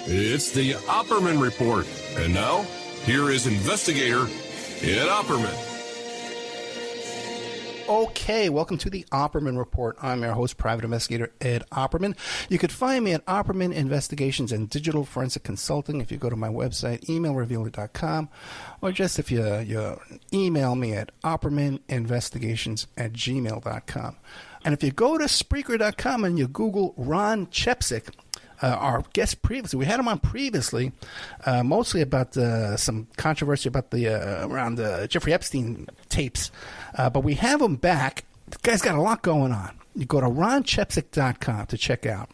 It's the Opperman Report. And now, here is investigator Ed Opperman. Okay, welcome to the Opperman Report. I'm your host, private investigator Ed Opperman. You could find me at Opperman Investigations and Digital Forensic Consulting if you go to my website, emailrevealer.com, or just if you email me at oppermaninvestigations@gmail.com. And if you go to Spreaker.com and you Google Ron Chepesiuk, our guest previously, we had him on previously, mostly about some controversy about the around the Jeffrey Epstein tapes, but we have him back. The guy's got a lot going on. You go to ronchepesiuk.com to check out.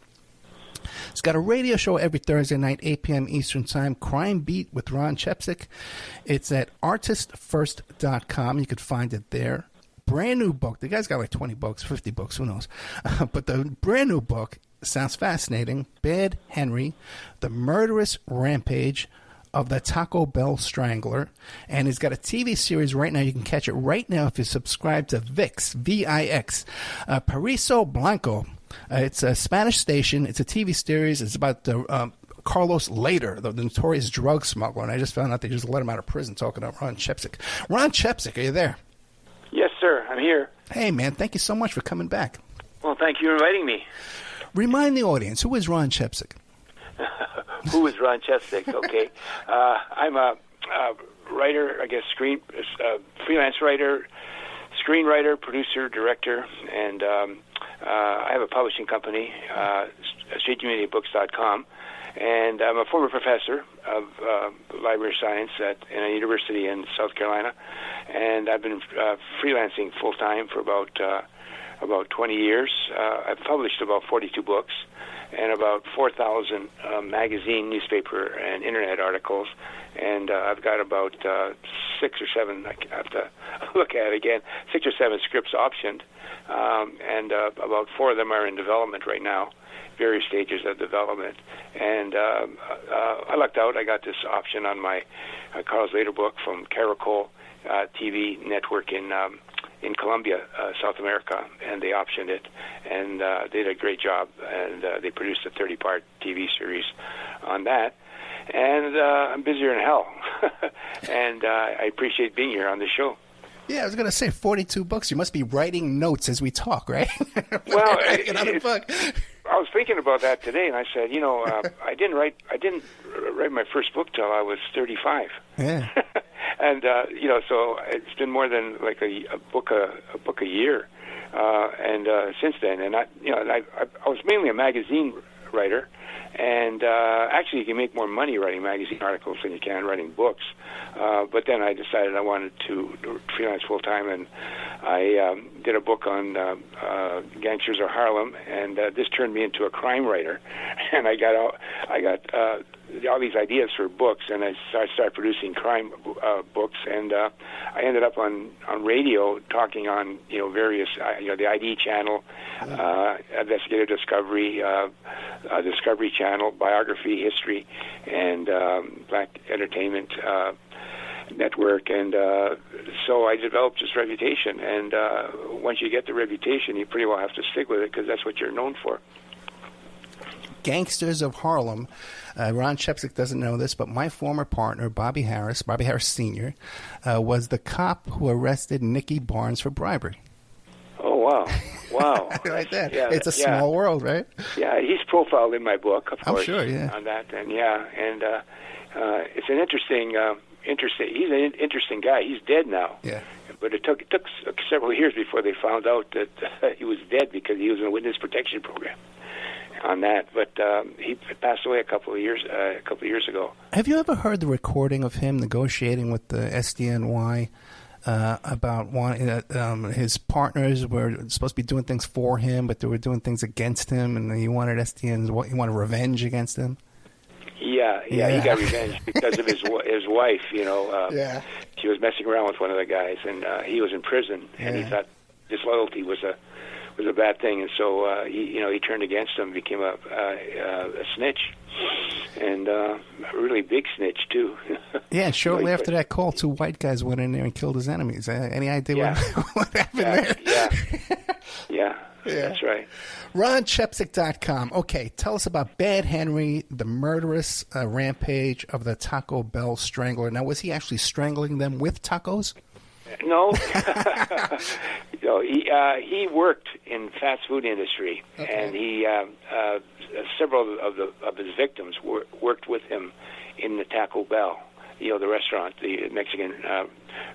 He's got a radio show every Thursday night, 8 p.m. Eastern Time, Crime Beat with Ron Chepesiuk. It's at artistfirst.com. You could find it there. Brand new book. The guy's got like 20 books, 50 books, who knows. But the brand new book sounds fascinating. Bad Henry, The Murderous Rampage of the Taco Bell Strangler. And he's got a TV series right now. You can catch it right now if you subscribe to VIX, V-I-X. Periso Blanco. It's a Spanish station. It's a TV series. It's about Carlos Later, the notorious drug smuggler. And I just found out they just let him out of prison talking about Ron Chepesiuk. Ron Chepesiuk, are you there? Yes, sir. I'm here. Hey, man. Thank you so much for coming back. Well, thank you for inviting me. Remind the audience, who is Ron Chepesiuk? Who is Ron Chepesiuk? Okay. I'm a writer, I guess, freelance writer, screenwriter, producer, director, and I have a publishing company, streetcommunitybooks.com, and I'm a former professor of library science in a university in South Carolina, and I've been freelancing full-time for about 20 years. I've published about 42 books and about 4,000 magazine, newspaper, and internet articles. And I've got about 6 or 7, I have to look at it again, 6 or 7 scripts optioned. And about 4 of them are in development right now, various stages of development. And I lucked out. I got this option on my Carlos Later book from Caracol TV network in Colombia, South America, and they optioned it, and they did a great job, and they produced a 30-part TV series on that, and I'm busier than hell, and I appreciate being here on the show. Yeah, I was going to say 42 books. You must be writing notes as we talk, right? Well, another book. I was thinking about that today, and I said, I didn't write my first book till I was 35. Yeah. And so it's been more than like a book a year, and since then, and I was mainly a magazine writer, and actually you can make more money writing magazine articles than you can writing books. But then I decided I wanted to freelance full time, and I did a book on gangsters of Harlem, and this turned me into a crime writer, and I got all these ideas for books, and I started producing crime books, and I ended up on radio talking on various the ID channel, Investigative Discovery, Discovery Channel, Biography, History, and Black Entertainment Network, and so I developed this reputation, and once you get the reputation, you pretty well have to stick with it because that's what you're known for. Gangsters of Harlem. Ron Chepesiuk doesn't know this, but my former partner, Bobby Harris Sr., was the cop who arrested Nicky Barnes for bribery. Oh, wow. Wow. Right there. Yeah, it's a small world, right? Yeah, he's profiled in my book, of course. I'm sure, yeah. On that, and it's an interesting, he's an interesting guy. He's dead now. Yeah. But it took several years before they found out that he was dead because he was in a witness protection program on that, but he passed away a couple of years ago. Have you ever heard the recording of him negotiating with the SDNY about wanting his partners were supposed to be doing things for him, but they were doing things against him, and he wanted he wanted revenge against them? Yeah, he got revenge because of his wife. Yeah. She was messing around with one of the guys, and he was in prison, and he thought disloyalty was a bad thing, and so he turned against him, became a snitch, and a really big snitch too. Yeah, and shortly after that call, 2 white guys went in there and killed his enemies. Any idea what happened there? Yeah. That's right. RonChepesiuk.com. Okay, tell us about Bad Henry, the murderous rampage of the Taco Bell Strangler. Now, was he actually strangling them with tacos? No. No, he worked in fast food industry, and he several of his victims worked with him in the Taco Bell, the restaurant, the Mexican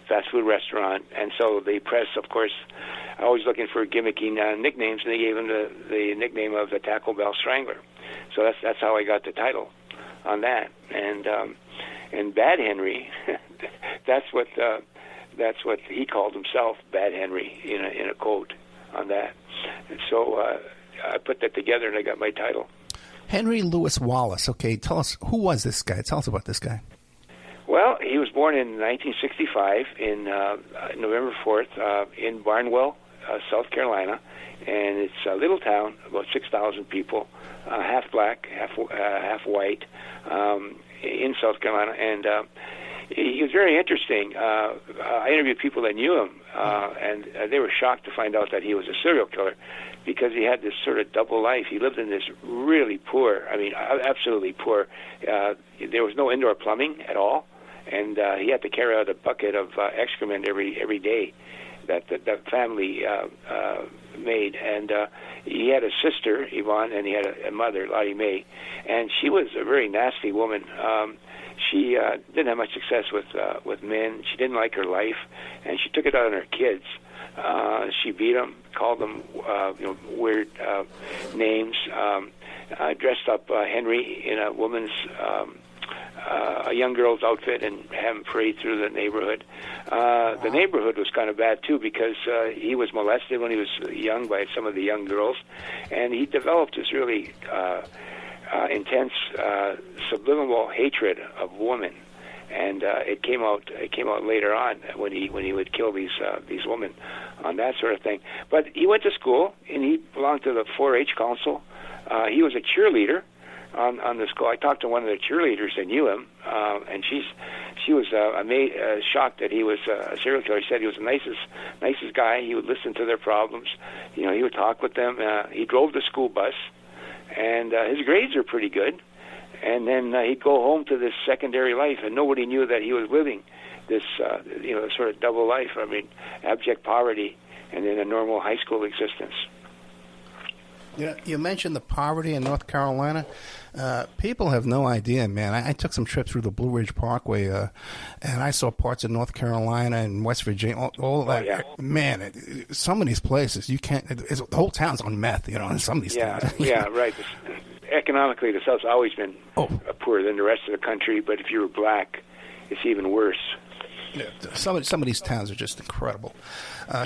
fast food restaurant. And so the press, of course, always looking for gimmicky nicknames, and they gave him the nickname of the Taco Bell Strangler. So that's how I got the title on that. And Bad Henry, that's what he called himself, Bad Henry, in a quote on that. And so I put that together, and I got my title. Henry Louis Wallace. Okay, tell us, who was this guy? Tell us about this guy. Well, he was born in 1965 in November 4th in Barnwell, South Carolina, and it's a little town, about 6,000 people, half black, half white, in South Carolina, and he was very interesting. I interviewed people that knew him, and they were shocked to find out that he was a serial killer, because he had this sort of double life. He lived in this really poor, absolutely poor. There was no indoor plumbing at all, and he had to carry out a bucket of excrement every day that the family made. And he had a sister, Yvonne, and he had a mother, Lottie Mae, and she was a very nasty woman. She didn't have much success with men. She didn't like her life, and she took it out on her kids. She beat them, called them weird names, dressed up Henry in a woman's, a young girl's outfit, and had him parade through the neighborhood. The neighborhood was kind of bad too, because he was molested when he was young by some of the young girls, and he developed this really intense subliminal hatred of women, and it came out later on when he would kill these women on that sort of thing. But he went to school, and he belonged to the 4-H council. He was a cheerleader on the school. I talked to one of the cheerleaders that knew him, and she was shocked that he was a serial killer. He said he was the nicest guy. He would listen to their problems. He would talk with them. He drove the school bus, and his grades are pretty good. And then he'd go home to this secondary life, and nobody knew that he was living this, sort of double life. Abject poverty, and then a normal high school existence. You mentioned the poverty in North Carolina. People have no idea, man. I took some trips through the Blue Ridge Parkway, and I saw parts of North Carolina and West Virginia. All that, yeah. Man, some of these places you can't. The whole town's on meth, in some of these towns. Yeah, right. Economically, the South's always been poorer than the rest of the country. But if you were black, it's even worse. Yeah, some of these towns are just incredible.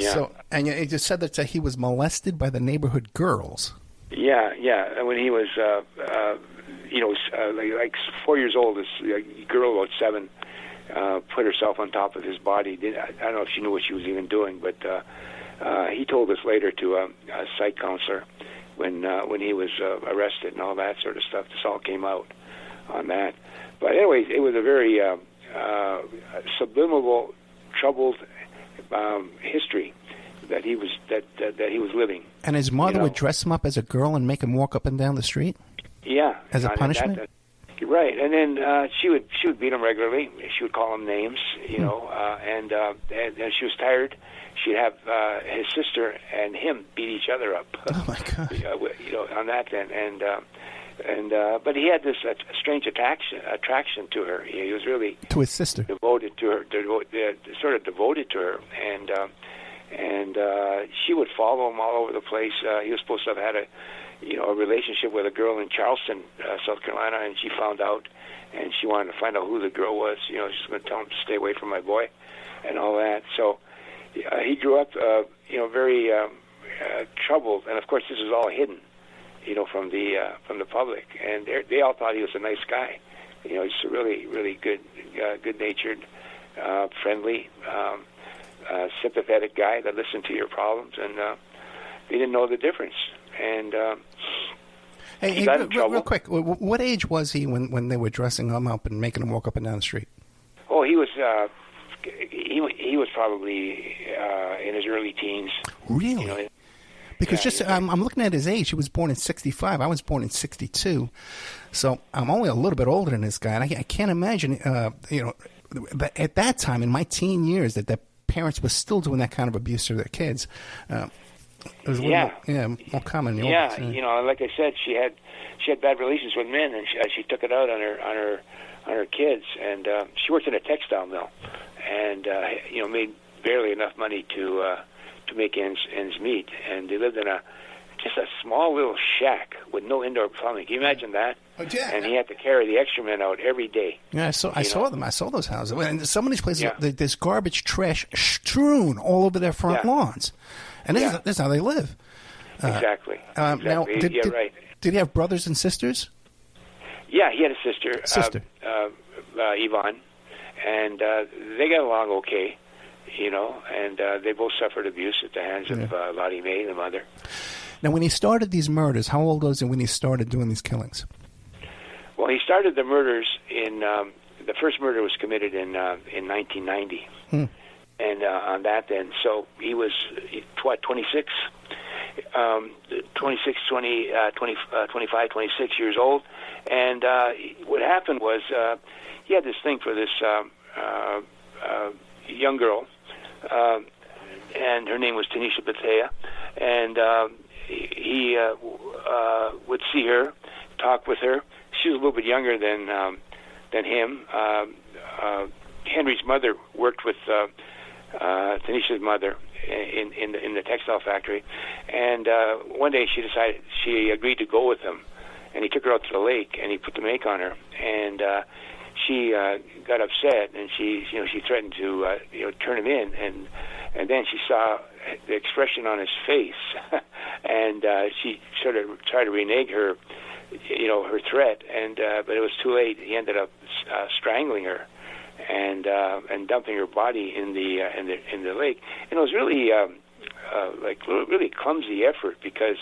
So, and you just said that he was molested by the neighborhood girls. Yeah. When he was, like 4 years old, this girl about 7 put herself on top of his body. I don't know if she knew what she was even doing, but he told us later to a psych counselor when he was arrested and all that sort of stuff. This all came out on that. But anyways, it was a very subliminal, troubled history that he was living. And his mother would dress him up as a girl and make him walk up and down the street. Yeah, as a punishment. Right, and then she would beat him regularly. She would call him names, and she was tired. She'd have his sister and him beat each other up. Oh my God! On that then, but he had this strange attraction to her. He was really to his sister, devoted to her, sort of devoted to her, and she would follow him all over the place. He was supposed to have had a relationship with a girl in Charleston, South Carolina, and she found out, and she wanted to find out who the girl was. She's going to tell him to stay away from my boy, and all that. So he grew up, very troubled, and of course this was all hidden, from the public, and they all thought he was a nice guy. He's a really, really good-natured, friendly, sympathetic guy that listened to your problems, and they didn't know the difference. And hey, real quick, what age was he when they were dressing him up and making him walk up and down the street? Oh, he was probably in his early teens. Really? Because I'm looking at his age. He was born in 65. I was born in 62. So I'm only a little bit older than this guy. And I can't imagine, but at that time, in my teen years, that the parents were still doing that kind of abuse to their kids. It was more common. Like I said, she had bad relations with men, and she took it out on her kids. And she worked in a textile mill, and made barely enough money to make ends meet. And they lived in just a small little shack with no indoor plumbing. Can you imagine that? Oh, yeah. And he had to carry the excrement out every day. Yeah, I saw them. I saw those houses. And some of these places, there's garbage trash strewn all over their front lawns. And this is how they live. Exactly. Now, right. Did he have brothers and sisters? Yeah, he had a sister. Yvonne. And they got along okay, and they both suffered abuse at the hands of Lottie Mae, the mother. Now, when he started these murders, how old was he when he started doing these killings? Well, he started the murders in the first murder was committed in 1990, and on that then, so he was 26, 25, 26 years old, and what happened was he had this thing for this young girl, and her name was Tanisha Bethea, and he would see her, talk with her. She was a little bit younger than him. Henry's mother worked with Tanisha's mother in the textile factory, and one day she agreed to go with him, and he took her out to the lake, and he put the make on her, and she got upset, and she threatened to turn him in, and then she saw the expression on his face, and she sort of tried to renege her threat, and but it was too late. He ended up strangling her and dumping her body in the lake. And it was really really clumsy effort because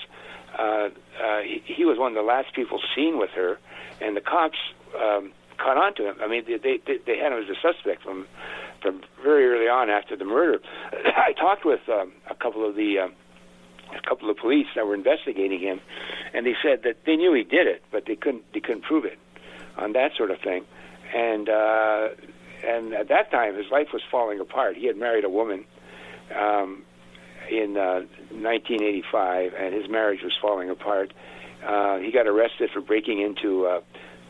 he was one of the last people seen with her, and the cops caught on to him. I mean, they had him as a suspect from very early on after the murder. I talked with a couple of police that were investigating him, and they said that they knew he did it, but they couldn't prove it on that sort of thing. And at that time, his life was falling apart. He had married a woman in 1985, and his marriage was falling apart. He got arrested for breaking into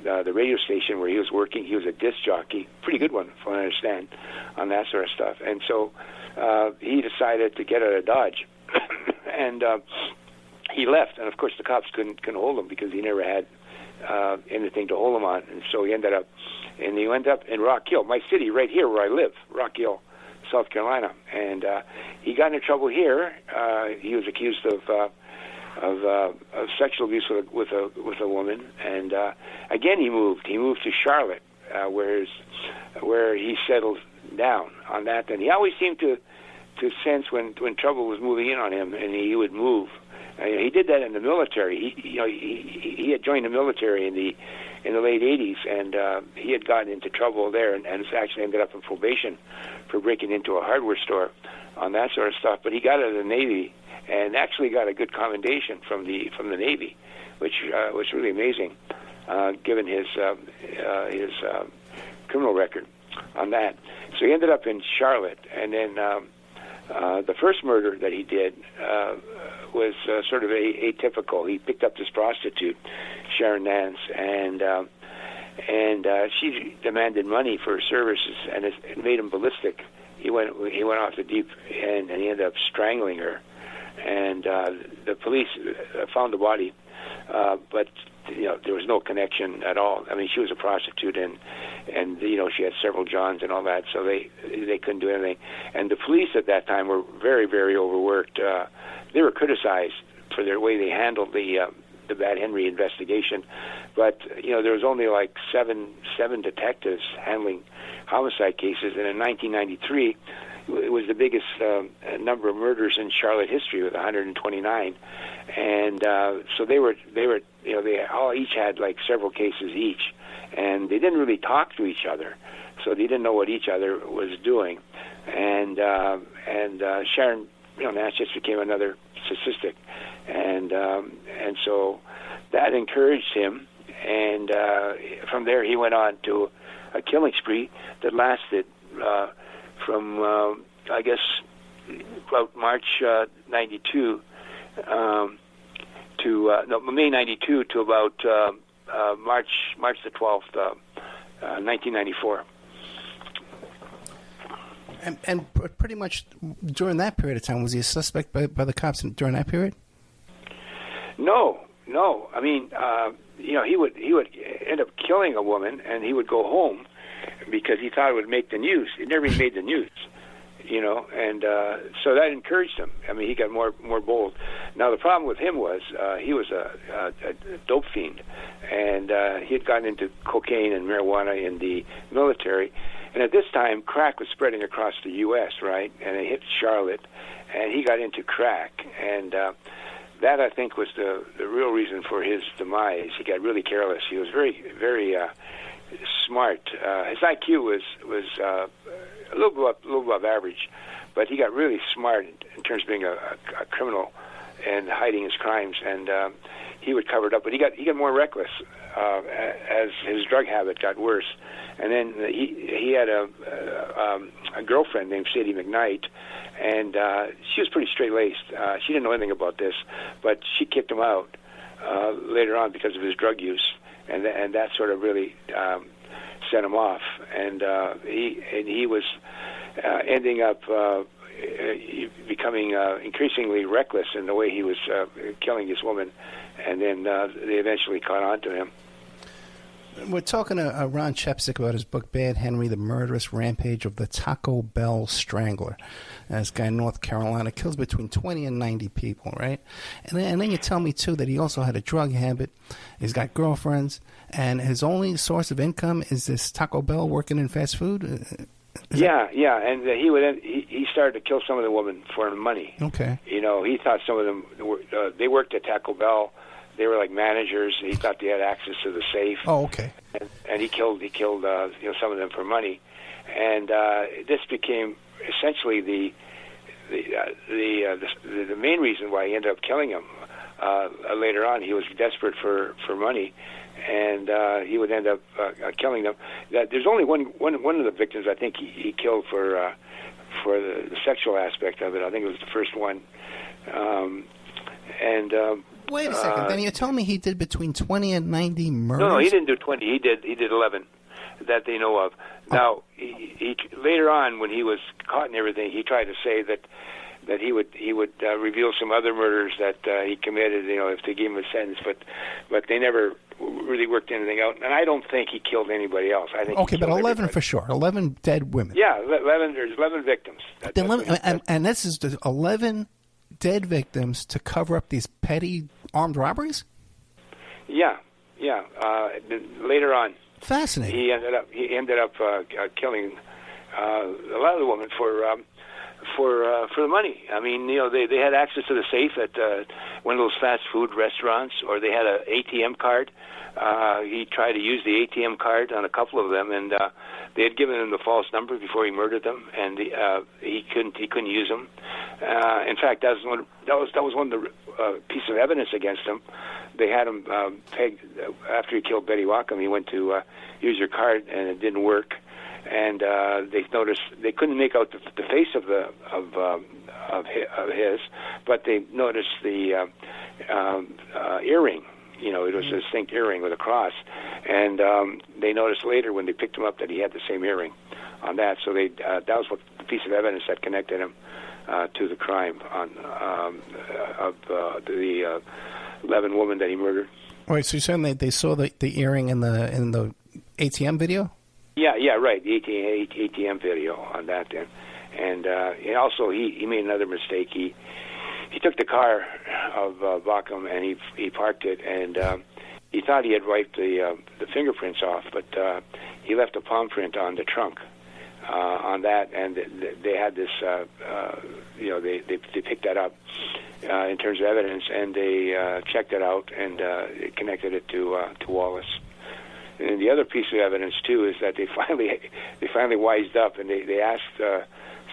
the radio station where he was working. He was a disc jockey, pretty good one, from what I understand, on that sort of stuff. And so he decided to get out of Dodge, and he left. And of course, the cops couldn't hold him because he never had anything to hold him on. And so he ended up in Rock Hill, my city, right here where I live, Rock Hill, South Carolina. And he got into trouble here. He was accused of sexual abuse with a woman, and again he moved to Charlotte, where he settled down on that. And he always seemed to sense when trouble was moving in on him, and he would move. He did that in the military. He had joined the military in the late 80s, and he had gotten into trouble there, and actually ended up in probation for breaking into a hardware store on that sort of stuff. But he got out of the Navy and actually got a good commendation from the Navy, which was really amazing, given his criminal record on that. So he ended up in Charlotte, and then the first murder that he did was sort of atypical. He picked up this prostitute, Sharon Nance, and she demanded money for her services, and it made him ballistic. He went off the deep end, and he ended up strangling her. And the police found the body, but there was no connection at all. I mean, she was a prostitute, and she had several Johns and all that, so they couldn't do anything. And the police at that time were very, very overworked. They were criticized for their way they handled the Bad Henry investigation, but there was only like seven detectives handling homicide cases, and in 1993. It was the biggest number of murders in Charlotte history, with 129, and so they all each had like several cases each, and they didn't really talk to each other, so they didn't know what each other was doing, and Sharon Nance just became another narcissistic, and so that encouraged him. And from there, he went on to a killing spree that lasted from I guess about March '92 to May '92 to about March the 12th, 1994. And pretty much during that period of time, was he a suspect by the cops during that period? No. I mean, he would end up killing a woman, and he would go home because he thought it would make the news. It never even made the news, and so that encouraged him. I mean, he got more bold. Now, the problem with him was he was a dope fiend, and he had gotten into cocaine and marijuana in the military. And at this time, crack was spreading across the U.S., right? And it hit Charlotte, and he got into crack. And that, I think, was the real reason for his demise. He got really careless. He was very, very smart. His IQ was a little above average, but he got really smart in terms of being a criminal and hiding his crimes. And he would cover it up. But he got more reckless as his drug habit got worse. And then he had a girlfriend named Sadie McKnight, and she was pretty straight-laced. She didn't know anything about this, but she kicked him out later on because of his drug use, and that sort of really set him off. And he was ending up becoming increasingly reckless in the way he was killing this woman, and then they eventually caught on to him. We're talking to Ron Chepesiuk about his book, Bad Henry, The Murderous Rampage of the Taco Bell Strangler. This guy in North Carolina kills between 20 and 90 people, right? And then you tell me, too, that he also had a drug habit. He's got girlfriends, and his only source of income is this Taco Bell working in fast food? Yeah, and he started to kill some of the women for money. Okay. He thought some of them, they worked at Taco Bell. They were like managers. He thought they had access to the safe. Oh, okay. And he killed some of them for money, and this became essentially the main reason why he ended up killing him. Later on, he was desperate for money, and he would end up killing them. There's only one of the victims I think he killed for the sexual aspect of it. I think it was the first one, Wait a second. Then you told me he did between 20 and 90 murders? No, he didn't do 20. He did 11 that they know of. Oh. Now, he later on, when he was caught and everything, he tried to say that he would reveal some other murders that he committed, if they gave him a sentence, but they never really worked anything out. And I don't think he killed anybody else. I think but 11 everybody. For sure. 11 dead women. Yeah, 11. There's 11 victims. And this is the 11 dead victims to cover up these petty armed robberies? Yeah. Later on, fascinating. He ended up killing a lot of the women for the money. I mean, they had access to the safe at one of those fast food restaurants, or they had an ATM card. He tried to use the ATM card on a couple of them, and they had given him the false number before he murdered them, and he couldn't use them. In fact, that was one of the pieces of evidence against him. They had him pegged after he killed Betty Wacom. He went to use her card, and it didn't work. And they noticed they couldn't make out the face of his, but they noticed the earring. It was a distinct earring with a cross, and they noticed later when they picked him up that he had the same earring on that. So that was the piece of evidence that connected him to the crime of the 11 women that he murdered. Wait, so you're saying they saw the earring in the ATM video? Yeah, right. The ATM video on that then, and also he made another mistake. He took the car of Wacom and he parked it, and he thought he had wiped the fingerprints off, but he left a palm print on the trunk on that, and they had this. They picked that up in terms of evidence, and they checked it out and connected it to Wallace. And the other piece of evidence too is that they finally wised up, and they asked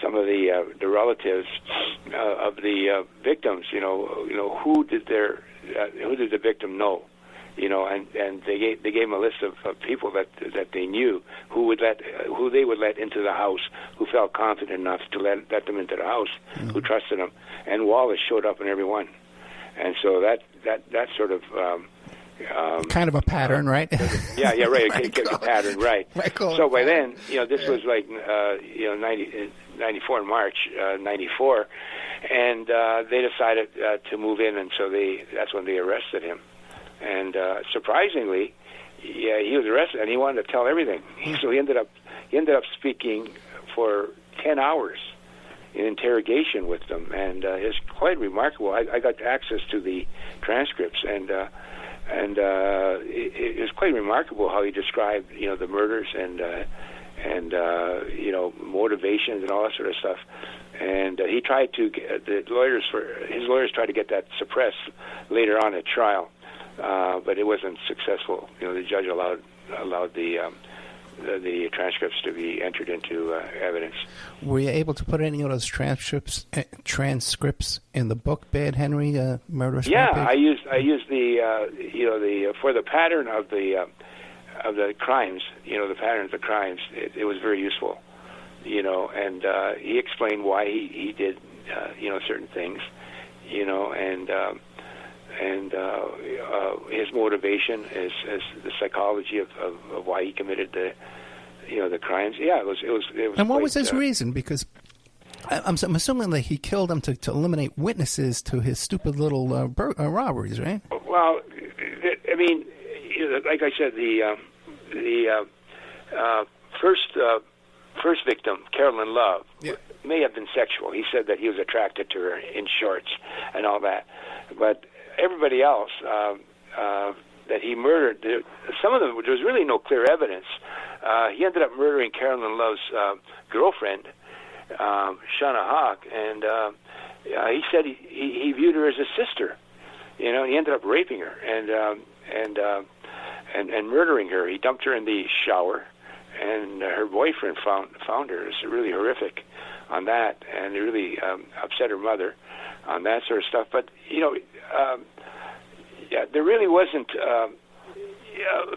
some of the relatives of the victims, who did the victim know, and they gave them a list of people that they knew who they would let into the house, who felt confident enough to let them into the house, who trusted them, and Wallace showed up in every one, and so that sort of kind of a pattern, right? Yeah, right. A pattern, right? So by then, this was like 94 in March, 94, and they decided to move in, and so that's when they arrested him. And surprisingly, he was arrested, and he wanted to tell everything. So he ended up speaking for 10 hours in interrogation with them, and it's quite remarkable. I got access to the transcripts, and it was quite remarkable how he described, the murders and motivations and all that sort of stuff. And he tried to his lawyers tried to get that suppressed later on at trial, but it wasn't successful. The judge allowed the transcripts to be entered into evidence. Were you able to put any of those transcripts in the book, Bad Henry, Murderous Rampage? Yeah, I used the for the pattern of the crimes, the pattern of the crimes. It was very useful, and he explained why he did certain things, and his motivation is the psychology of why he committed the crimes. Yeah, it was. And what was his reason? Because I'm assuming that he killed them to eliminate witnesses to his stupid little robberies, right? Well, I mean, like I said, the first victim, Carolyn Love, may have been sexual. He said that he was attracted to her in shorts and all that, but everybody else that he murdered, some of them, there was really no clear evidence. He ended up murdering Carolyn Love's girlfriend, Shauna Hawk, and he said he viewed her as a sister. He ended up raping her and murdering her. He dumped her in the shower, and her boyfriend found her. It's really horrific on that, and it really upset her mother on that sort of stuff. But there really wasn't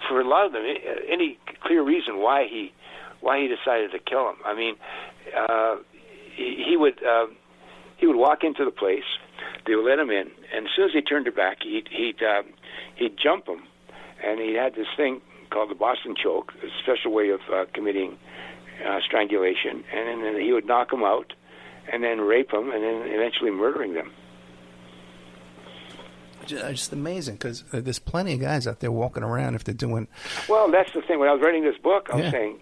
for a lot of them any clear reason why he decided to kill him. I mean, he would walk into the place, they would let him in, and as soon as he turned her back, he'd jump him, and he had this thing called the Boston choke, a special way of committing strangulation, and then he would knock them out, and then rape them, and then eventually murdering them. Just amazing, because there's plenty of guys out there walking around if they're doing... Well, that's the thing. When I was writing this book, I was saying,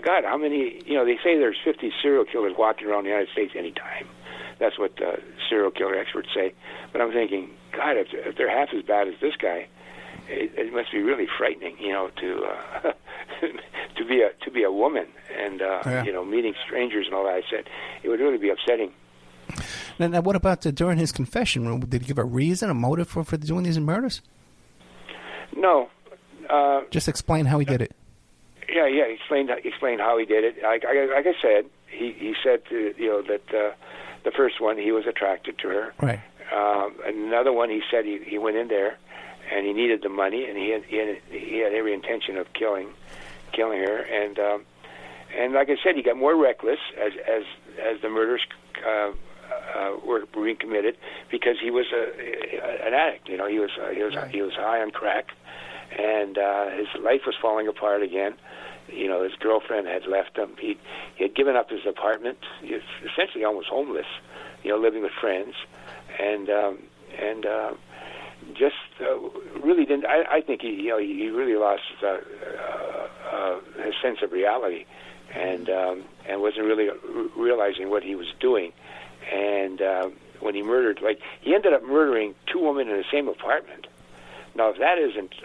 God, how many... they say there's 50 serial killers walking around the United States anytime. That's what serial killer experts say. But I'm thinking, God, if they're half as bad as this guy, it must be really frightening, to to be a woman and meeting strangers and all that. I said it would really be upsetting. Now, what about during his confession? Did he give a reason, a motive for doing these murders? No. Just explain how he did it. Yeah. Explain how he did it. Like I said, he said that the first one he was attracted to her. Right. Another one he said he went in there and he needed the money, and he had every intention of killing her. And like I said, he got more reckless as the murders were being committed, because he was an addict. He was high on crack, and his life was falling apart again. His girlfriend had left him. He had given up his apartment. He was essentially almost homeless. Living with friends, and just really didn't. I think he really lost his sense of reality, and wasn't really realizing what he was doing. And when he murdered, he ended up murdering two women in the same apartment. Now, if that isn't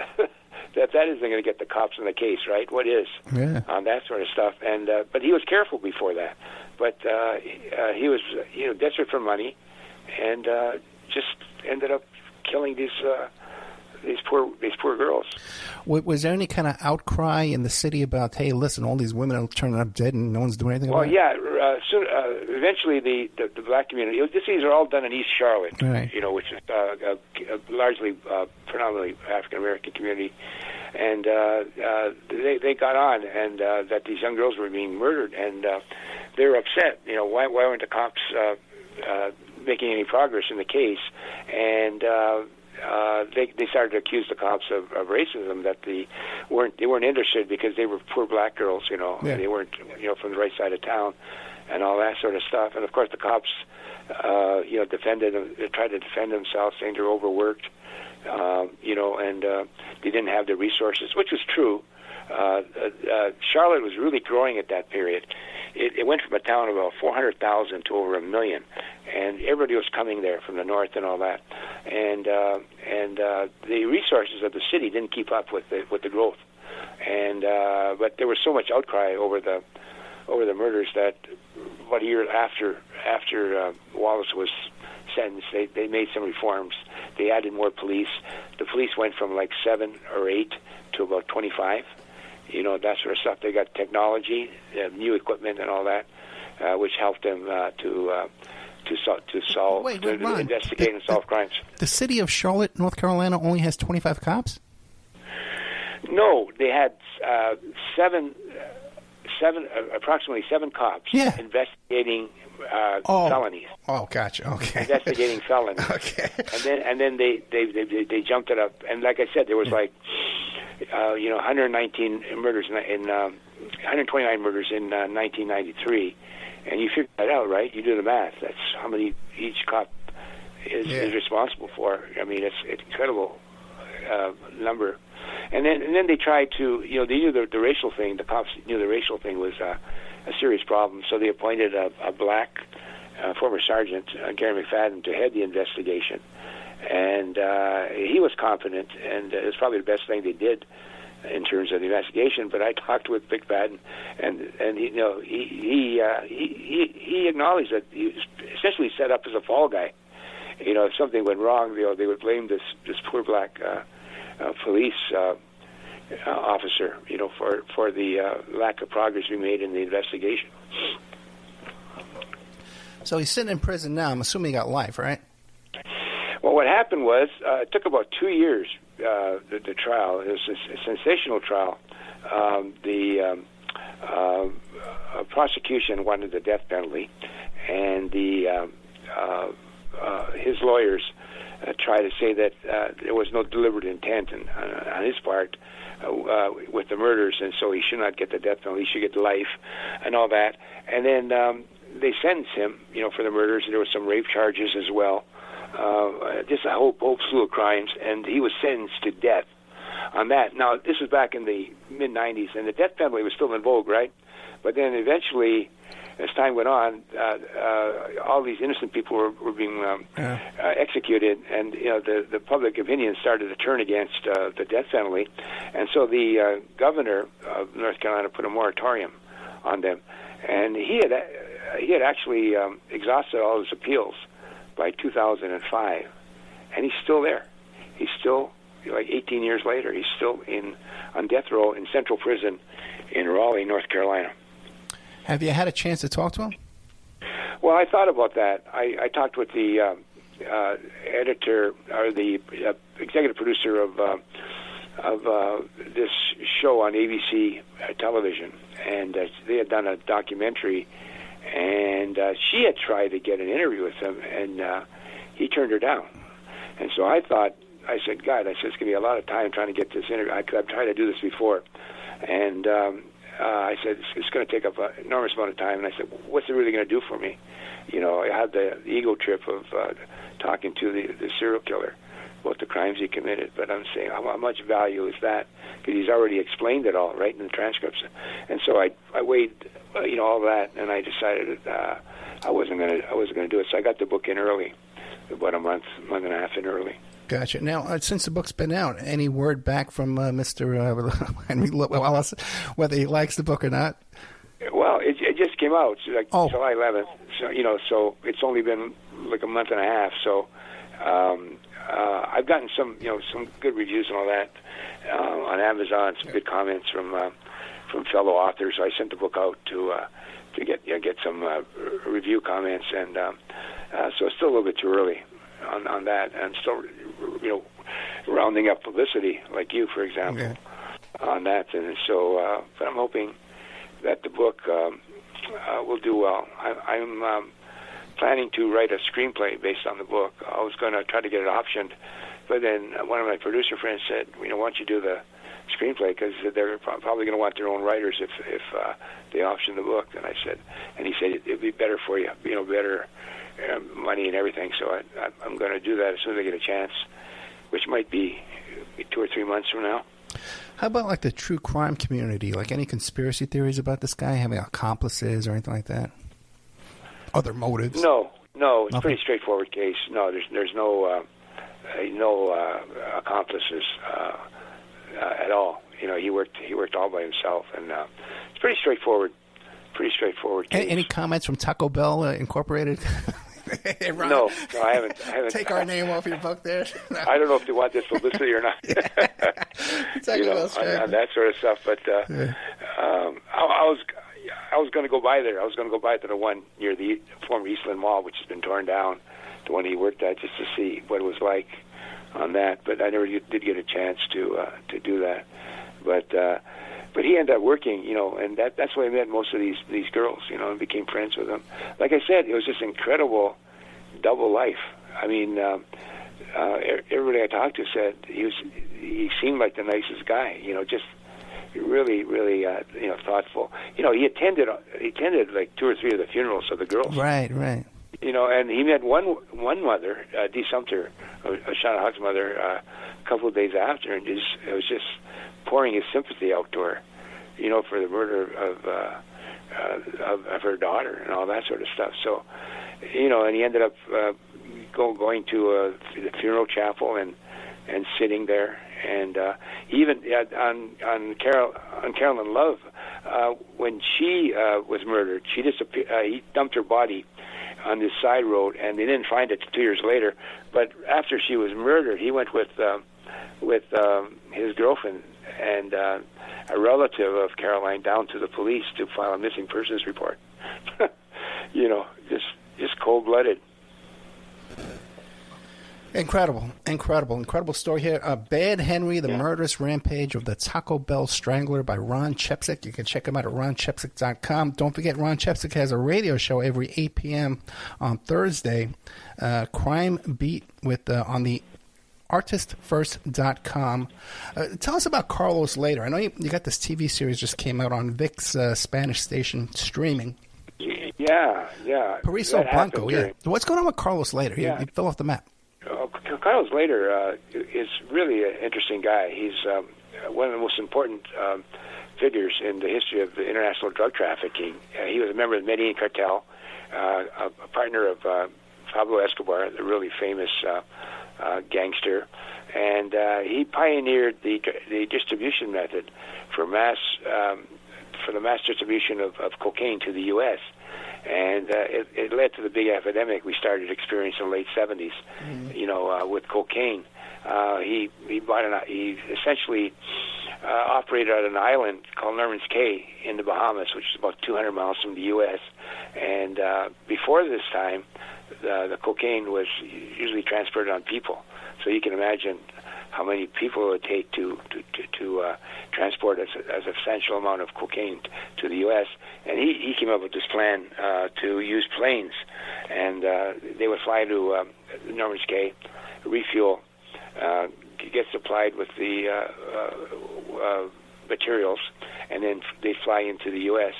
going to get the cops on the case, right? What is? On that sort of stuff. And but he was careful before that. But he was desperate for money, and just ended up killing these these poor girls. Was there any kind of outcry in the city about, hey, listen, all these women are turning up dead and no one's doing anything about it? Well, yeah. Eventually, the black community. These are all done in East Charlotte, right. Which is largely predominantly African American community, and they got on, and that these young girls were being murdered, and they were upset. Why weren't the cops making any progress in the case? And they started to accuse the cops of racism, that they weren't interested because they were poor black girls, Yeah. They weren't from the right side of town, and all that sort of stuff. And of course the cops defended them. They tried to defend themselves, saying they're overworked, and they didn't have the resources, which was true. Charlotte was really growing at that period. It went from a town of about 400,000 to over 1 million, and everybody was coming there from the north and all that. And the resources of the city didn't keep up with the growth. And but there was so much outcry over the murders that about a year after Wallace was sentenced, they made some reforms. They added more police. The police went from like 7 or 8 to about 25. That sort of stuff. They got technology, new equipment, and all that, which helped them to investigate and solve crimes. The city of Charlotte, North Carolina, only has 25 cops? No, they had approximately seven cops investigating felonies. Oh, gotcha. Okay. Investigating felonies. Okay. And then they jumped it up. And like I said, there was 119 murders in 129 murders in 1993, and you figure that out, right? You do the math. That's how many each cop is responsible for. I mean, it's an incredible number. And then they tried to, they knew the racial thing. The cops knew the racial thing was a serious problem, so they appointed a black former sergeant, Gary McFadden, to head the investigation. And he was competent, and it was probably the best thing they did in terms of the investigation. But I talked with McFadden, and he acknowledged that he was essentially set up as a fall guy. If something went wrong, they would blame this poor black police officer, for the lack of progress we made in the investigation. So he's sitting in prison now. I'm assuming he got life, right? Well, what happened was it took about 2 years, the trial. It was a sensational trial. The prosecution wanted the death penalty, and his lawyers tried to say that there was no deliberate intent on his part with the murders, and so he should not get the death penalty. He should get life and all that. And then they sentenced him, for the murders. There were some rape charges as well. Just a whole slew of crimes, and he was sentenced to death on that. Now, this was back in the mid-'90s, and the death penalty was still in vogue, right? But then eventually, as time went on, all these innocent people were being executed, and the public opinion started to turn against the death penalty, and so the governor of North Carolina put a moratorium on them, and he had actually exhausted all his appeals by 2005, and he's still there. He's still, 18 years later, he's still on death row in Central Prison in Raleigh, North Carolina. Have you had a chance to talk to him? Well, I thought about that. I talked with the editor or the executive producer of this show on ABC television, and they had done a documentary, and she had tried to get an interview with him, and he turned her down. And so I said, God, it's going to be a lot of time trying to get this interview. I've tried to do this before. And I said, it's going to take up an enormous amount of time. And I said, what's it really going to do for me? I had the ego trip of talking to the serial killer about the crimes he committed. But I'm saying, how much value is that? Because he's already explained it all, right, in the transcripts. And so I weighed, all that, and I decided that I wasn't going to do it. So I got the book in early, about a month and a half in early. Gotcha. Now, since the book's been out, any word back from Mr. Henry Wallace, whether he likes the book or not? Well, it just came out, July 11th. So so it's only been like a month and a half. So I've gotten some good reviews and all that on Amazon. Some good comments from fellow authors. So I sent the book out to get some review comments, and so it's still a little bit too early on that, and still rounding up publicity like you, for example, on that. And so, but I'm hoping that the book will do well. I'm planning to write a screenplay based on the book. I was going to try to get it optioned, but then one of my producer friends said, why don't you do the screenplay, because they're probably going to want their own writers if they option the book. And he said it'd be better for you, better money and everything. So I'm going to do that as soon as I get a chance, which might be 2 or 3 months from now. How about like the true crime community? Like any conspiracy theories about this guy having accomplices or anything like that? Other motives? No, it's a pretty straightforward case. No, there's no accomplices at all. He worked all by himself, and it's pretty straightforward case. Any comments from Taco Bell Incorporated? Hey, Ron, no, I haven't. Take our name off your book there. No. I don't know if they want this publicity or not. on that sort of stuff. But I was going to go by there. I was going to go by to the one near the former Eastland Mall, which has been torn down, the one he worked at, just to see what it was like on that. But I never did get a chance to do that. But he ended up working, and that's why I met most of these girls, and became friends with them. Like I said, it was just incredible double life. I mean, everybody I talked to said he seemed like the nicest guy, just really, really, thoughtful. He attended like 2 or 3 of the funerals of the girls. Right. And he met one mother, Dee Sumter, Shauna Huck's mother, a couple of days after, and it was just pouring his sympathy out to her, for the murder of her daughter and all that sort of stuff. So, and he ended up going to the funeral chapel and sitting there, and even on Carolyn Love, when she was murdered, she disappeared. He dumped her body on this side road, and they didn't find it 2 years later. But after she was murdered, he went with his girlfriend and a relative of Caroline down to the police to file a missing persons report. Just cold-blooded. Incredible story here. Bad Henry, the Murderous Rampage of the Taco Bell Strangler by Ron Chepesiuk. You can check him out at ronchepesiuk.com. Don't forget, Ron Chepesiuk has a radio show every 8 p.m. on Thursday, Crime Beat on the artistfirst.com. Tell us about Carlos Later. I know you got this TV series just came out on VIX Spanish station streaming. Yeah. Pariso Blanco, What's going on with Carlos Later? He fell off the map. Carlos Later is really an interesting guy. He's one of the most important figures in the history of the international drug trafficking. He was a member of the Medellin cartel, a partner of Pablo Escobar, the really famous gangster, and he pioneered the distribution method for the mass distribution of cocaine to the U.S. And it led to the big epidemic we started experiencing in the late 70s, with cocaine. He essentially operated at an island called Norman's Cay in the Bahamas, which is about 200 miles from the U.S. And before this time, the cocaine was usually transported on people. So you can imagine how many people it would take to transport a substantial amount of cocaine to the U.S. And he came up with this plan to use planes, and they would fly to Norman's Cay, refuel, get supplied with the materials, and then they fly into the U.S.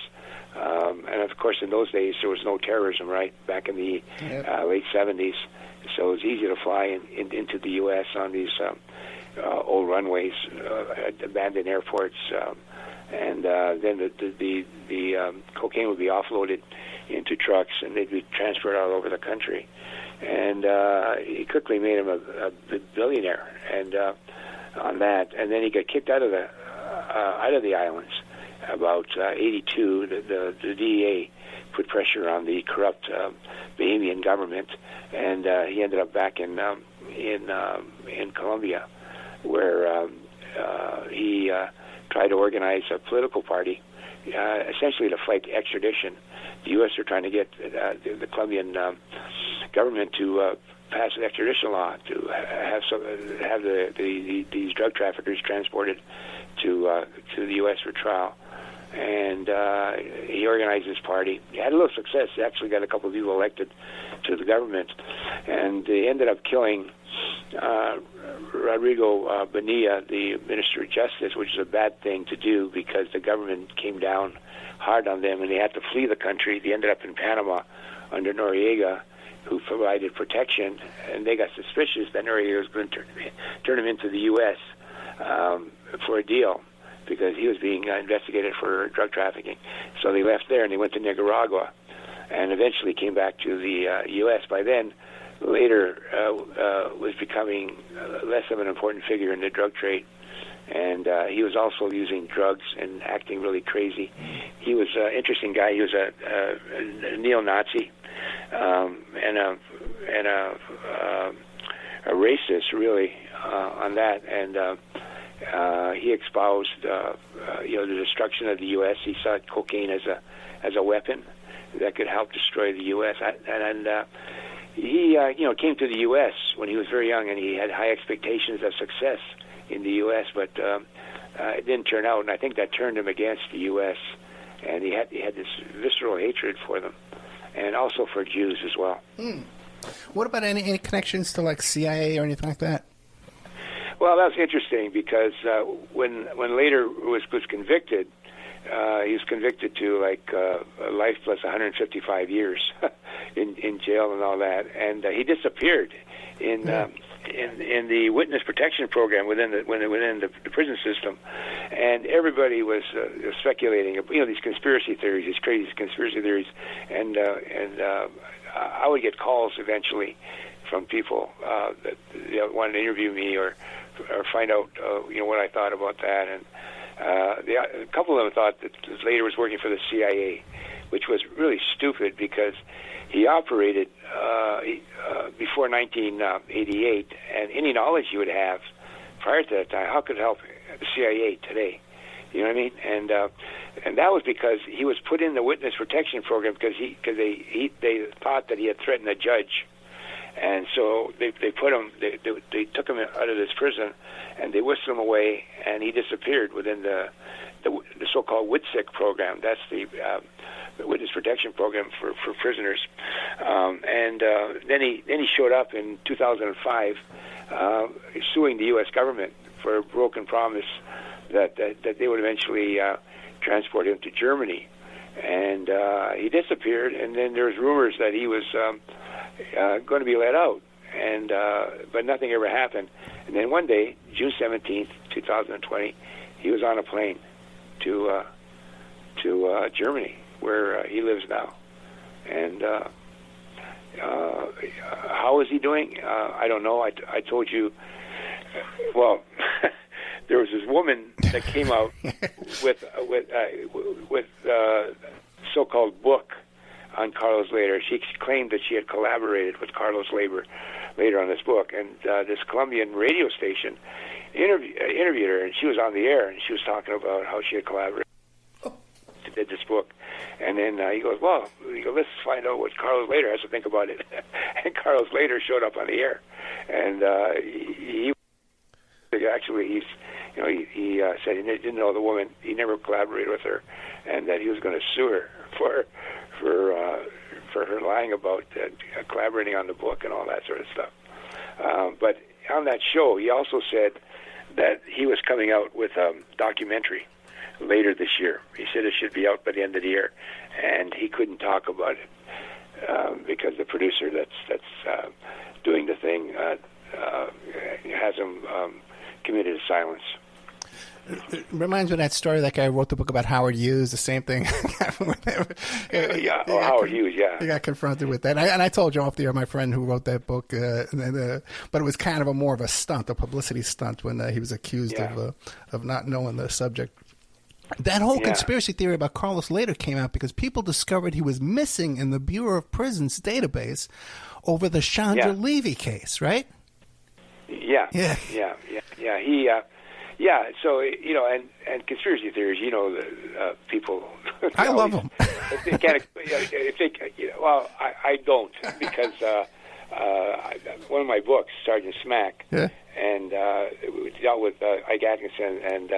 And of course, in those days, there was no terrorism, right? Back in the late 70s, so it was easy to fly into the U.S. on these old runways, abandoned airports, and then the cocaine would be offloaded into trucks, and they'd be transferred all over the country. And he quickly made him a billionaire, and on that. And then he got kicked out of the islands. About 82, the DEA put pressure on the corrupt Bahamian government, and he ended up back in in Colombia, where he tried to organize a political party, essentially to fight extradition. The U.S. are trying to get the Colombian government to pass an extradition law to have these drug traffickers transported to the U.S. for trial. And he organized this party. He had a little success. He actually got a couple of people elected to the government, and they ended up killing Rodrigo Bonilla, the Minister of Justice, which is a bad thing to do because the government came down hard on them, and they had to flee the country. They ended up in Panama under Noriega, who provided protection, and they got suspicious that Noriega was going to turn him into the U.S. For a deal, because he was being investigated for drug trafficking. So they left there and they went to Nicaragua and eventually came back to the U.S. By then, later was becoming less of an important figure in the drug trade. And he was also using drugs and acting really crazy. He was an interesting guy. He was a neo-Nazi and a racist, really, on that. And he espoused, the destruction of the U.S. He saw cocaine as a weapon that could help destroy the U.S. He came to the U.S. when he was very young, and he had high expectations of success in the U.S. But it didn't turn out, and I think that turned him against the U.S. And he had this visceral hatred for them, and also for Jews as well. What about any connections to like CIA or anything like that? Well, that's interesting because when later was convicted, he was convicted to like life plus 155 years in jail and all that, and he disappeared in the witness protection program within the prison system, and everybody was speculating, these conspiracy theories, these crazy conspiracy theories, and I would get calls eventually from people that wanted to interview me or find out what I thought about that, and a couple of them thought that later was working for the CIA, which was really stupid because he operated before 1988, and any knowledge you would have prior to that time, how could it help the CIA today? You know what I mean? And that was because he was put in the witness protection program because they thought that he had threatened a judge. And so they put him. They took him out of this prison, and they whisked him away, and he disappeared within the so-called WITSEC program. That's the witness protection program for prisoners. And then he showed up in 2005, suing the U.S. government for a broken promise that they would eventually transport him to Germany. And he disappeared, and then there was rumors that he was going to be let out, but nothing ever happened. And then one day, June 17th, 2020, he was on a plane to Germany, where he lives now. And how is he doing? I don't know. I told you. Well, there was this woman that came out with so-called book on Carlos Later. She claimed that she had collaborated with Carlos Later on this book, and this Colombian radio station interviewed her, and she was on the air, and she was talking about how she had collaborated, did this book. And then he goes, let's find out what Carlos Later has to think about it. And Carlos Later showed up on the air, and he said he didn't know the woman. He never collaborated with her, and that he was going to sue her for her lying about collaborating on the book and all that sort of stuff. But on that show, he also said that he was coming out with a documentary later this year. He said it should be out by the end of the year, and he couldn't talk about it because the producer that's doing the thing has him committed to silence. It reminds me of that story. That guy wrote the book about Howard Hughes. The same thing. Howard Hughes. Yeah, he got confronted with that. And I told you off the air, my friend who wrote that book. But it was kind of more of a stunt, a publicity stunt, when he was accused of not knowing the subject. That whole conspiracy theory about Carlos Later came out because people discovered he was missing in the Bureau of Prisons database over the Chandra Levy case, right? Yeah. He, So and conspiracy theories. People. I love them. If they can't, well, I don't because one of my books, Sergeant Smack, and it dealt with Ike Atkinson, and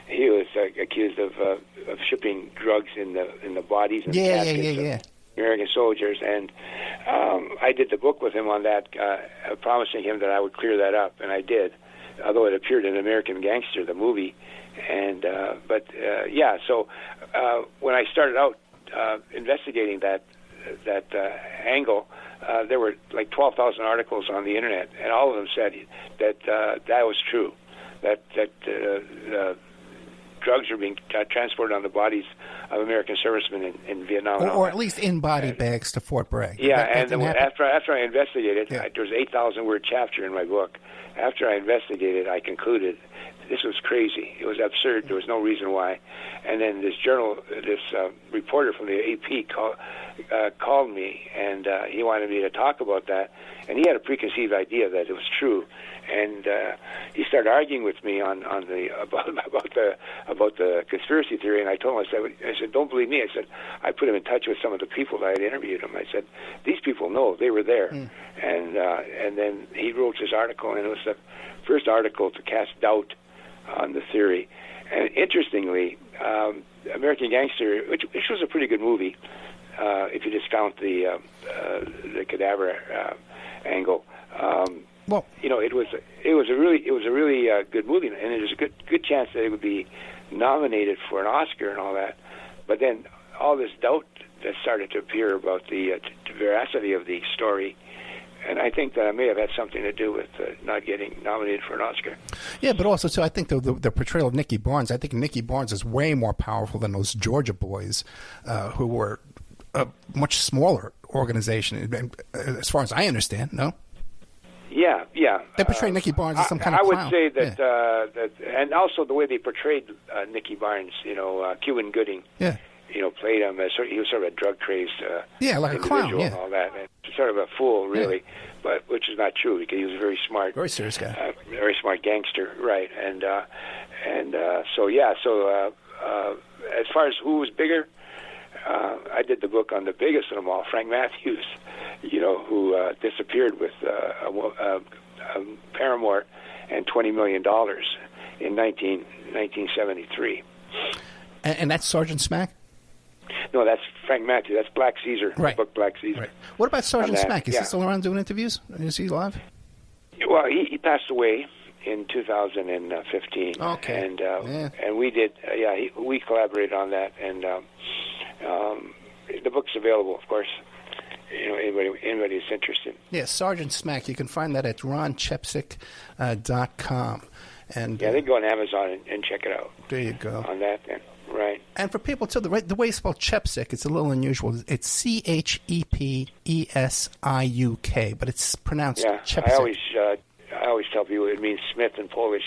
he was accused of shipping drugs in the bodies and caskets of American soldiers, and I did the book with him on that, promising him that I would clear that up, and I did. Although it appeared in American Gangster, the movie, and So when I started out investigating that angle, there were like 12,000 articles on the internet, and all of them said that that was true, that drugs are being transported on the bodies of American servicemen in Vietnam, or at least in body bags to Fort Bragg. Yeah, and then after I investigated, there was 8,000 word chapter in my book. After I investigated, I concluded this was crazy. It was absurd. There was no reason why. And then this reporter from the AP called me, and he wanted me to talk about that. And he had a preconceived idea that it was true. And he started arguing with me about the conspiracy theory. And I told him, I said, don't believe me. I said, I put him in touch with some of the people that I had interviewed him. I said, these people know, they were there. And then he wrote this article, and it was the first article to cast doubt on the theory. And interestingly, American Gangster, which was a pretty good movie, if you discount the cadaver angle. Well, it was a really good movie, and there's a good chance that it would be nominated for an Oscar and all that. But then all this doubt that started to appear about the veracity of the story, and I think that I may have had something to do with not getting nominated for an Oscar. Yeah, but also too, I think the portrayal of Nicky Barnes. I think Nicky Barnes is way more powerful than those Georgia boys, who were a much smaller organization, as far as I understand. No. Yeah. They portray Nicky Barnes as some kind of clown. I would say that, and also the way they portrayed Nicky Barnes, Cuban Gooding, played him as he was sort of a drug-crazed like a clown, and all that, and sort of a fool, really, but which is not true because he was a very smart, very serious guy, very smart gangster, right? And as far as who was bigger, I did the book on the biggest of them all, Frank Matthews, who disappeared with a paramour and $20 million in 1973. And that's Sergeant Smack? No, that's Frank Matthews. That's Black Caesar, the book Black Caesar. Right. What about Sergeant Smack? Is he still around doing interviews? Is he alive? Well, he passed away in 2015. Okay. And we did, we collaborated on that, and the book's available, of course. Anybody who's interested. Yeah, Sergeant Smack. You can find that at ronchepesiuk.com. And they can go on Amazon and check it out. There you go. On that, right. And for people too, the way it's spelled Chepesiuk, it's a little unusual. It's Chepesiuk, but it's pronounced Chepesiuk. I always tell people it means Smith in Polish.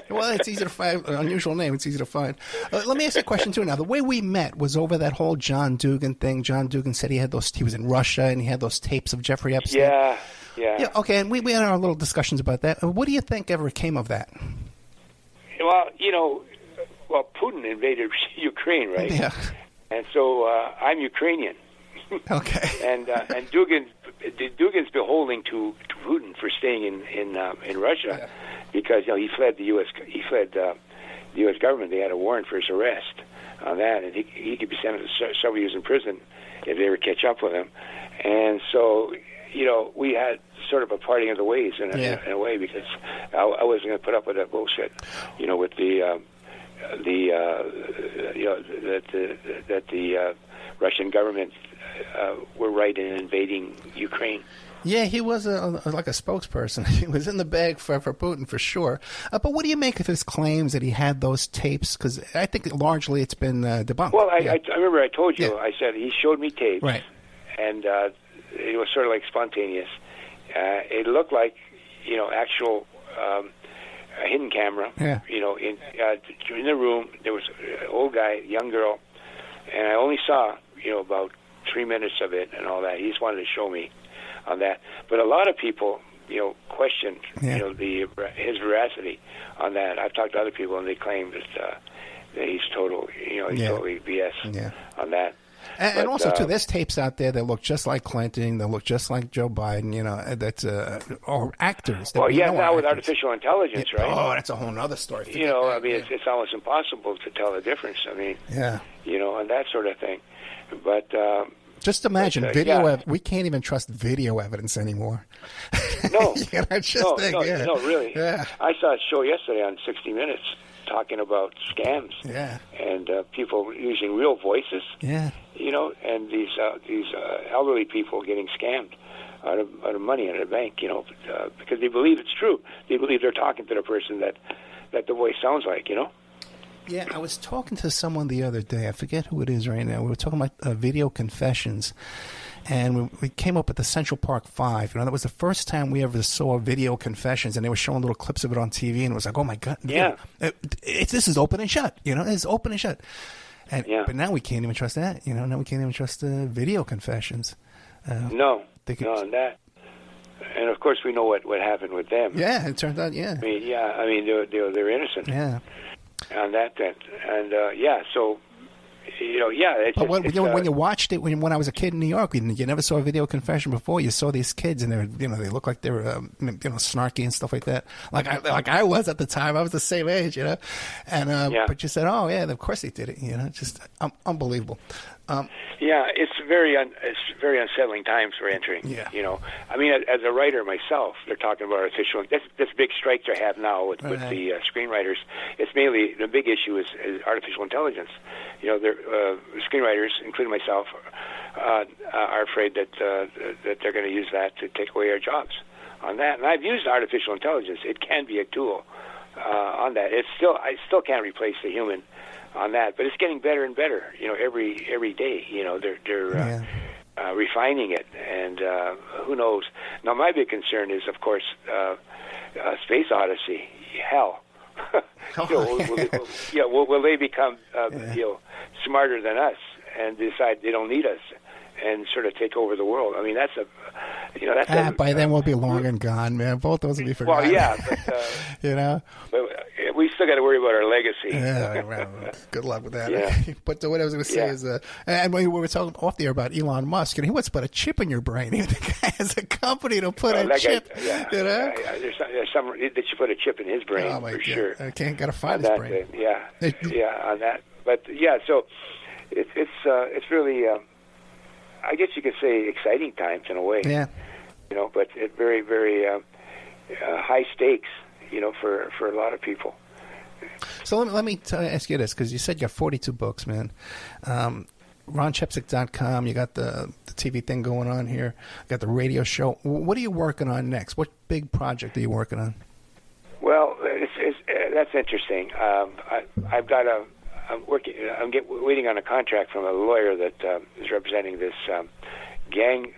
Well, it's easy to find. An unusual name. It's easy to find. Let me ask you a question, too. Now, the way we met was over that whole John Dugan thing. John Dugan said he was in Russia, and he had those tapes of Jeffrey Epstein. Yeah, okay, and we had our little discussions about that. What do you think ever came of that? Well, Putin invaded Ukraine, right? Yeah. And so I'm Ukrainian. Okay. And Dugan's beholding to Putin for staying in Russia because he fled the U.S. The U.S. government. They had a warrant for his arrest on that, and he could be sentenced to several years in prison if they ever catch up with him. And so we had sort of a parting of the ways in a way because I wasn't going to put up with that bullshit. With the Russian government were right in invading Ukraine. Yeah, he was like a spokesperson. He was in the bag for Putin for sure. But what do you make of his claims that he had those tapes? Because I think largely it's been debunked. Well, I remember I told you. I said he showed me tapes, right? And it was sort of like spontaneous. It looked like actual a hidden camera. Yeah. In the room there was an old guy, young girl, and I only saw about 3 minutes of it and all that. He just wanted to show me on that. But a lot of people question, his veracity on that. I've talked to other people, and they claim that he's totally BS on that. And also, too, there's tapes out there that look just like Clinton, that look just like Joe Biden, or actors. Well, now with artificial intelligence, right? Oh, that's a whole other story. It's almost impossible to tell the difference. And that sort of thing. But just imagine video. We can't even trust video evidence anymore. No, no, really. Yeah. I saw a show yesterday on 60 Minutes talking about scams. Yeah. And people using real voices. Yeah. And these elderly people getting scammed out of money in a bank. Because they believe it's true. They believe they're talking to the person that the voice sounds like. Yeah, I was talking to someone the other day. I forget who it is right now. We were talking about video confessions, and we came up with the Central Park 5. That was the first time we ever saw video confessions, and they were showing little clips of it on TV, and it was like, oh my God, yeah, this is open and shut. It's open and shut. But now we can't even trust that. Now we can't even trust the video confessions. No, that. And of course, we know what happened with them. Yeah, it turns out, yeah. They're innocent. Yeah. On that then, and so But when you watched it when I was a kid in New York, you never saw a video confession before. You saw these kids, and they look like they were snarky and stuff like that. Like I was at the time. I was the same age, and but you said, oh yeah, of course they did it. Just unbelievable. It's very unsettling times we're entering. Yeah. As a writer myself, they're talking about artificial. This big strike they have now with the screenwriters. It's mainly the big issue is artificial intelligence. They're screenwriters, including myself, are afraid that they're going to use that to take away our jobs on that. And I've used artificial intelligence. It can be a tool on that. I still can't replace the human on that, but it's getting better and better. Every day. They're refining it, and who knows? Now, my big concern is, of course, Space Odyssey. Hell, will they become smarter than us and decide they don't need us and sort of take over the world? By then we'll be long and gone, man. Both those will be forgotten. Well, yeah, but we still got to worry about our legacy. Yeah, good luck with that. Yeah. But what I was going to say is, and we were talking off the air about Elon Musk, and he wants to put a chip in your brain. The guy has a company to put a chip. There's some that should put a chip in his brain for sure. I can't got to find his brain. On that. But so it's really. I guess you could say exciting times in a way. Yeah. But it very, very high stakes, for a lot of people. So let me ask you this, because you said you got 42 books, man. RonChepesiuk.com, you got the TV thing going on here. You got the radio show. What are you working on next? What big project are you working on? Well, that's interesting. I'm waiting on a contract from a lawyer that is representing this gang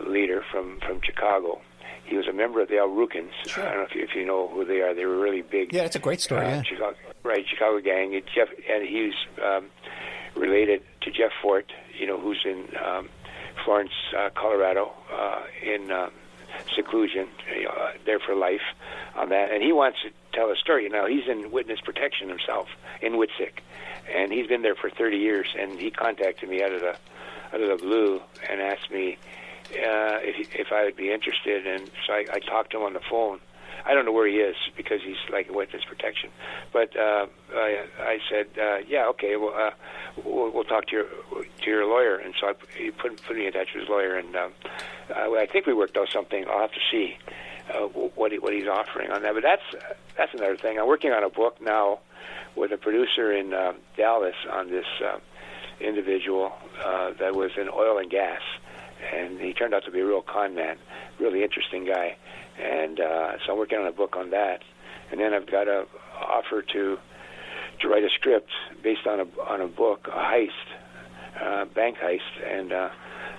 leader from Chicago. He was a member of the Al Rukins. Sure. I don't know if you know who they are. They were really big. Yeah, it's a great story. Chicago gang. And he's related to Jeff Fort, who's in Florence, Colorado, in seclusion, there for life on that. And he wants to tell a story. Now, he's in witness protection himself in Whitsick, and he's been there for 30 years. And he contacted me out of the blue and asked me if I would be interested. And so I talked to him on the phone. I don't know where he is because he's like in witness protection. But I said, yeah, okay, well, we'll talk to your lawyer. And so he put me in touch with his lawyer, and I think we worked out something. I'll have to see what he's offering on that. But that's another thing. I'm working on a book now with a producer in Dallas on this individual that was in oil and gas, and he turned out to be a real con man, really interesting guy. And so I'm working on a book on that, and then I've got an offer to write a script based on a book, a heist, bank heist, and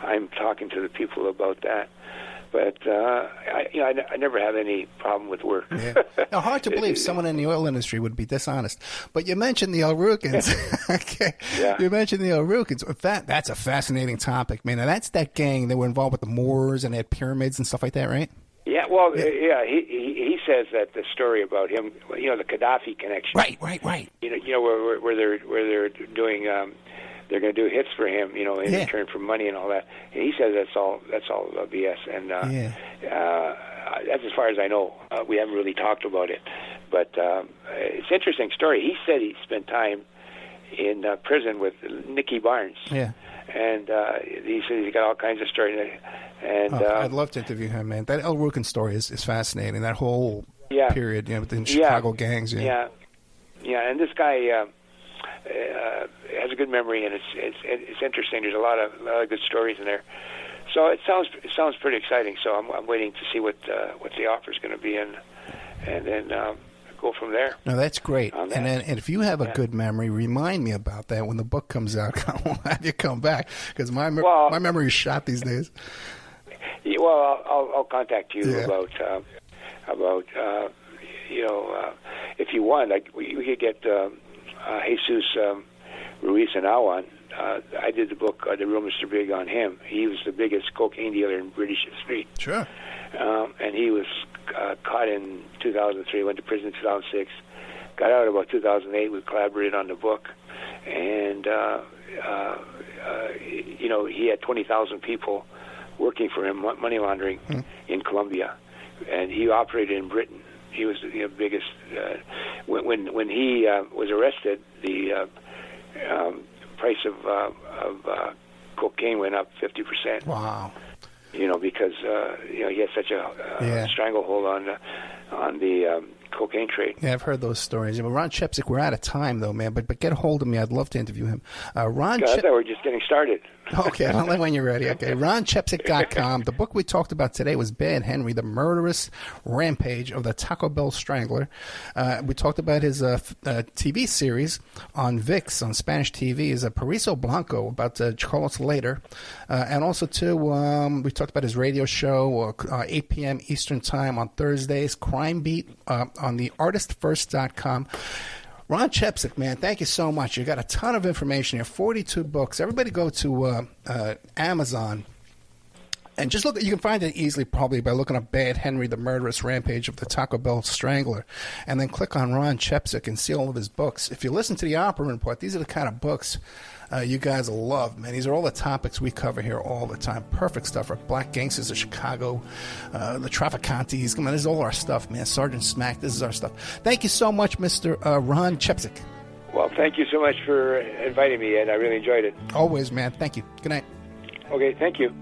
I'm talking to the people about that. But I never have any problem with work. Yeah. Now, hard to believe someone in the oil industry would be dishonest. But you mentioned the El Rukins. Okay. Yeah. You mentioned the El Rukins. That's a fascinating topic, man. Now, that's that gang that were involved with the Moors and they had pyramids and stuff like that, right? Yeah, well, he says that the story about him, the Gaddafi connection. Right. Where they're doing, they're going to do hits for him, in return for money and all that. And he says that's all BS, and that's as far as I know. We haven't really talked about it, but it's an interesting story. He said he spent time in prison with Nicky Barnes. Yeah. And he said he's got all kinds of stories. And I'd love to interview him, man. That El Rukin story is fascinating. That whole period, within Chicago gangs. Yeah. And this guy has a good memory, and it's interesting. There's a lot of good stories in there. So it sounds pretty exciting. So I'm waiting to see what the offer is going to be, and then go from there. No, that's great. And if you have a good memory, remind me about that when the book comes out. I won't have you come back because my memory is shot these days. Well, I'll contact you about if you want, like we could get Jesus Ruiz and on. I did the book, The Real Mr. Big, on him. He was the biggest cocaine dealer in British history. Sure. And he was caught in 2003, went to prison in 2006, got out about 2008. We collaborated on the book, and he had 20,000 people working for him, money laundering in Colombia, and he operated in Britain. He was the biggest. When he was arrested, the price of cocaine went up 50%. Wow. Because he had such a stranglehold on the cocaine trade. Yeah, I've heard those stories. Ron Chepesiuk, we're out of time, though, man, but get a hold of me. I'd love to interview him. I thought we're just getting started. Okay, I'll let when you're ready. Okay, RonChepesiuk.com. The book we talked about today was Bad Henry, the Murderous Rampage of the Taco Bell Strangler. We talked about his TV series on VIX, on Spanish TV, is Periso Blanco, about Carlos later. And also, too, we talked about his radio show, 8 p.m. Eastern Time on Thursdays, Crime Beat on the artistfirst.com. Ron Chepesiuk, man, thank you so much. You got a ton of information here, 42 books. Everybody go to Amazon and just look. You can find it easily probably by looking up Bad Henry, the Murderous Rampage of the Taco Bell Strangler, and then click on Ron Chepesiuk and see all of his books. If you listen to the Opperman Report, these are the kind of books you guys will love, man. These are all the topics we cover here all the time. Perfect stuff for Black Gangsters of Chicago, the Traficantes. Come on, this is all our stuff, man. Sergeant Smack, this is our stuff. Thank you so much, Mr. Ron Chepesiuk. Well, thank you so much for inviting me, Ed. I really enjoyed it. Always, man. Thank you. Good night. Okay, thank you.